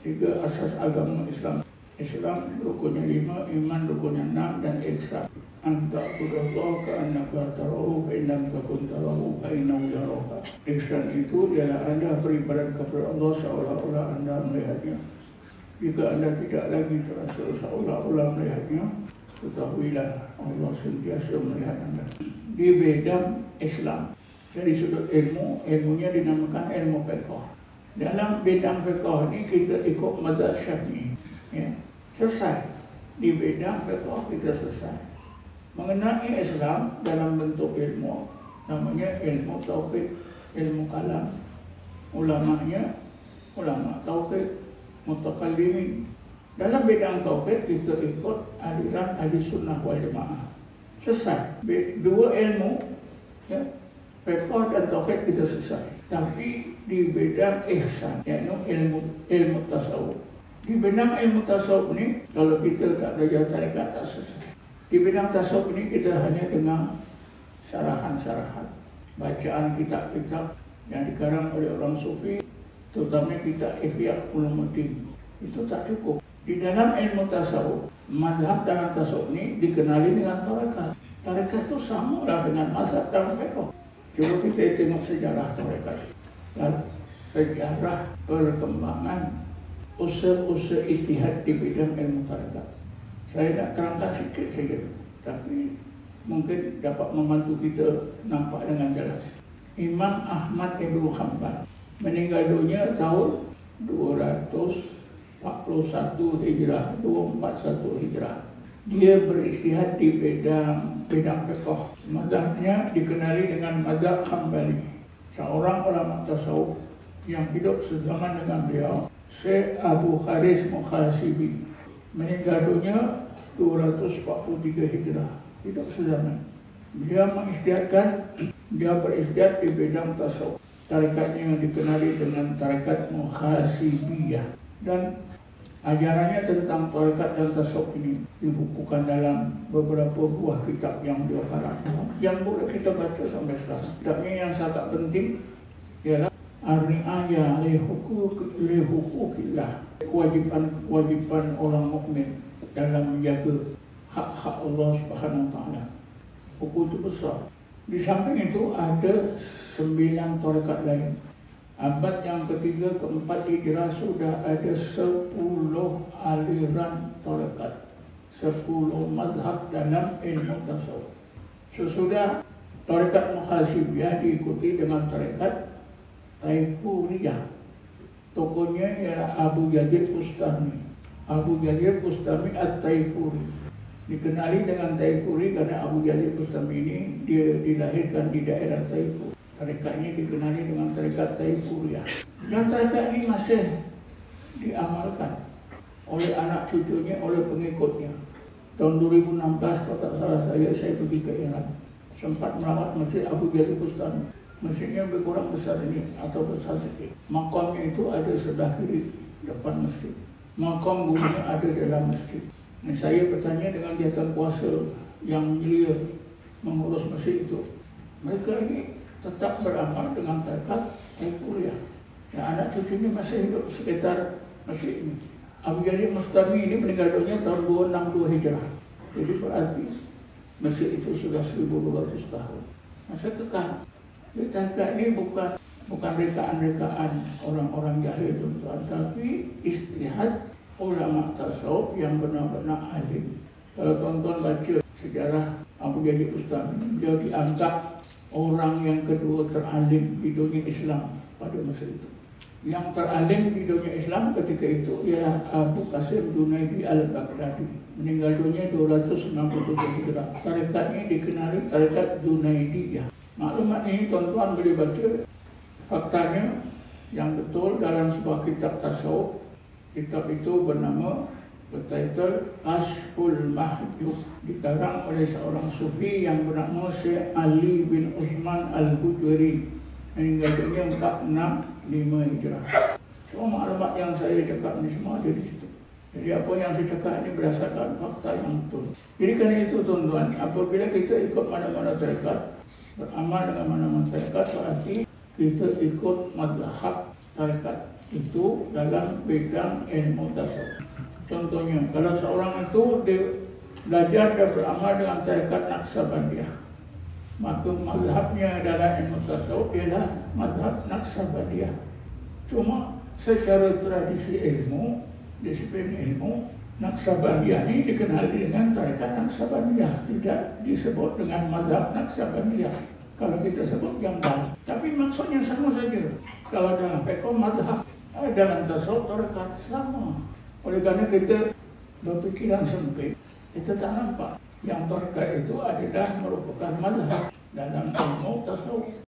Tiga asas agama Islam. Islam rukunnya 5, iman rukunnya 6, dan ihsan. Anta abudallah ka'annaka tarahu fa in lam takun tarahu fa innahu yaraka. Ihsan itu ialah Anda beribadat kepada Allah seolah-olah Anda melihatnya. Jika Anda tidak lagi terasa seolah-olah melihatnya, ketahuilah Allah sentiasa melihat Anda. Di bidang Islam, dari sudut ilmu, ilmunya dinamakan ilmu fiqh. Dalam bidang fiqh ini kita ikut mazhab Syafi'i. Ya, selesai. Di bidang fiqh kita selesai. Mengenai Islam dalam bentuk ilmu, namanya ilmu tauhid, ilmu kalam. Ulamanya ulama tauhid, mutakallimin. Dalam bidang tauhid kita ikut aliran ahli sunnah wal jamaah. Selesai. Dua ilmu, ya, fiqh dan tauhid kita selesai. Tapi di bidang ihsan, yaitu ilmu tasawuf. Di bidang ilmu tasawuf ini, kalau kita tak belajar tarekat tak selesai. Di bidang tasawuf ini kita hanya dengar syarahan-syarahan, bacaan kitab-kitab yang dikarang oleh orang sufi, terutama kitab Ihya Ulumuddin. Itu tak cukup. Di dalam ilmu tasawuf, mazhab dalam tasawuf ini dikenali dengan tarekat. Tarekat itu sama lah dengan mazhab dalam fiqh. Coba kita tengok sejarah tarekat dan sejarah perkembangan usaha-usaha ijtihad di bidang ilmu tarekat. Saya nak terangkan sikit saja, tapi mungkin dapat membantu kita nampak dengan jelas. Imam Ahmad Ibn Hanbal meninggal dunia tahun 241 Hijrah, 241 Hijrah. Dia beristihad di bidang fiqh. Mazhabnya dikenali dengan mazhab Hanbali. Seorang ulama tasawuf yang hidup sezaman dengan beliau, Syekh Abu Haris Mukhasibi, meninggal dunia 243 Hijrah, hidup sezaman. Dia beristihad di bidang tasawuf. Tarekatnya yang dikenali dengan tarekat Mukhasibiyah, dan ajarannya tentang tarekat dan tasawuf ini dibukukan dalam beberapa buah kitab yang beliau karang, yang boleh kita baca sampai sekarang. Kitabnya yang sangat penting ialah Ar-Ri'ayah li hukukillah, kewajiban orang mukmin dalam menjaga hak-hak Allah Subhanahu wa taala. Hukum itu besar. Di samping itu ada 9 tarekat lain. Abad yang ketiga, keempat Hijrah sudah ada 10 aliran tarekat, 10 mazhab dalam ilmu tasawuf. Sesudah tarekat Mukhasibiyah diikuti dengan tarekat Taifuriyah. Tokohnya ialah Abu Yazid Bustami. Abu Yazid Bustami At-Taifuri. Dikenali dengan Taifuri karena Abu Yazid Bustami ini dia dilahirkan di daerah Taifur. Tarekat ini dikenali dengan tarekat Taifuriyah. Dan tarekat ini masih diamalkan oleh anak cucunya, oleh pengikutnya. Tahun 2016 kalau tak salah saya pergi ke Iran. Sempat merawat masjid Abu Yazid Bustami. Masjidnya lebih kurang besar ini atau besar sedikit. Makamnya itu ada sebelah kiri depan masjid. Makam gurunya ada dalam masjid. Nah, saya bertanya dengan jawatan kuasa yang mulia mengurus masjid itu. Mereka ini tetap beramal dengan tarekat Taifuriyah. Dan anak cucunya masih hidup sekitar masjid ini. Abu Yazid Bustami ini meninggal dunia tahun 262 Hijrah. Jadi berarti masjid itu sudah 1200 tahun. Masa kekal. Jadi tarekat ini bukan rekaan-rekaan orang-orang jahil tuan-tuan, tapi istihad ulama tasawuf yang benar-benar alim. Kalau tuan-tuan baca sejarah Abu Yazid Bustami, dia dianggap orang yang kedua teralim di dunia Islam pada masa itu. Yang teralim di dunia Islam ketika itu ialah Abu Qasim Junaidi Al-Baghdadi, meninggal dunia 297 Hijrah. Tarekat ini dikenali tarekat Junaidiyah. Maklumat ini tuan-tuan boleh baca faktanya yang betul dalam sebuah kitab tasawuf. Kitab itu bernama, bertitle Kashful Mahjub, dikarang oleh seorang sufi yang bernama Syekh Ali bin Utsman Al-Hujwiri, meninggal dunia 465 Hijrah. Semua maklumat yang saya cakap ini semua ada di situ. Jadi apa yang saya cakap ini berdasarkan fakta yang betul. Jadi kerana itu tuan-tuan, apabila kita ikut mana-mana tarekat, beramal dengan mana-mana tarekat, berarti kita ikut mazhab tarekat itu dalam bidang ilmu tasawuf. Contohnya, kalau seorang itu belajar dan beramal dengan tarekat Naqsabandiyah, maka mazhabnya dalam ilmu tasawuf ialah mazhab Naqsabandiyah. Cuma secara tradisi ilmu, disiplin ilmu, Naqsabandiyah ini dikenali dengan tarekat Naqsabandiyah, tidak disebut dengan mazhab Naqsabandiyah. Kalau kita sebut janggal, tapi maksudnya sama saja. Kalau dalam fiqh mazhab, dalam tasawuf tarekat sama. Oleh karena kita berpikiran sempit, kita tak nampak yang tarekat itu adalah merupakan mazhab dalam ilmu tasawuf.